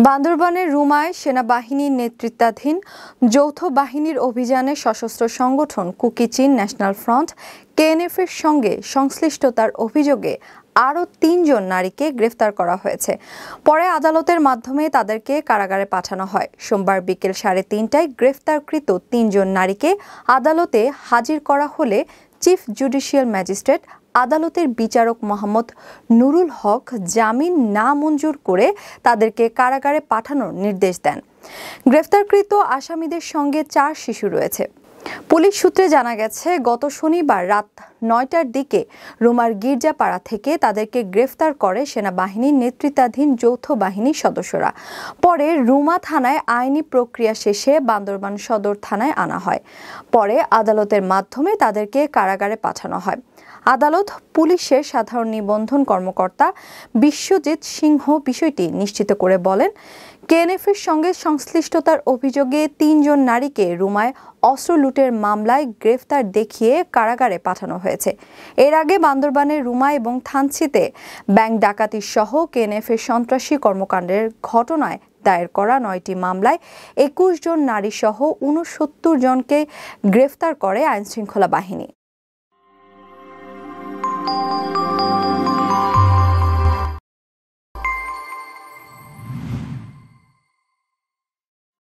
বান্দরবানের রুমায় সেনাবাহিনীর নেতৃত্বাধীন যৌথ বাহিনীর অভিযানে সশস্ত্র সংগঠন কুকি চিন ন্যাশনাল ফ্রন্ট কেএনএফ-এর সঙ্গে সংশ্লিষ্টতার অভিযোগে আরও ৩ জন নারীকে গ্রেফতার করা হয়েছে। পরে আদালতের মাধ্যমে তাদেরকে কারাগারে পাঠানো হয়। সোমবার বিকেল ৩:৩০টায় গ্রেফতারকৃত ৩ জন নারীকে আদালতে হাজির করা হলে চিফ জুডিশিয়াল ম্যাজিস্ট্রেট আদালতের বিচারক মোহাম্মদ নুরুল হক জামিন না মঞ্জুর করে তাদেরকে কারাগারে পাঠানোর নির্দেশ দেন। গ্রেফতারকৃত আসামিদের সঙ্গে ৪ শিশু রয়েছে। পুলিশ সূত্রে জানা গেছে, গত শনিবার রাত ৯টার দিকে রুমার গির্জাপাড়া থেকে তাদেরকে গ্রেফতার করে সেনাবাহিনীর নেতৃত্বাধীন যৌথ বাহিনীর সদস্যরা। পরে রুমা থানায় আইনি প্রক্রিয়া শেষে বান্দরবান সদর থানায় আনা হয়। পরে আদালতের মাধ্যমে তাদেরকে কারাগারে পাঠানো হয়। আদালত পুলিশের সাধারণ নিবন্ধন কর্মকর্তা বিশ্বজিৎ সিংহ বিষয়টি নিশ্চিত করে বলেন, কেএনএফ-এর সঙ্গে সংশ্লিষ্টতার অভিযোগে ৩ জন নারীকে রুমায় অস্ত্র লুটের মামলায় গ্রেফতার দেখিয়ে কারাগারে পাঠানো হয়েছে। এর আগে বান্দরবানের রুমা এবং থানচিতে ব্যাংক ডাকাতি সহ কেএনএফ-এর সন্ত্রাসী কর্মকাণ্ডের ঘটনায় দায়ের করা ৯টি মামলায় ২১ জন নারী সহ ৬৯ জনকে গ্রেফতার করে আইনশৃঙ্খলা বাহিনী।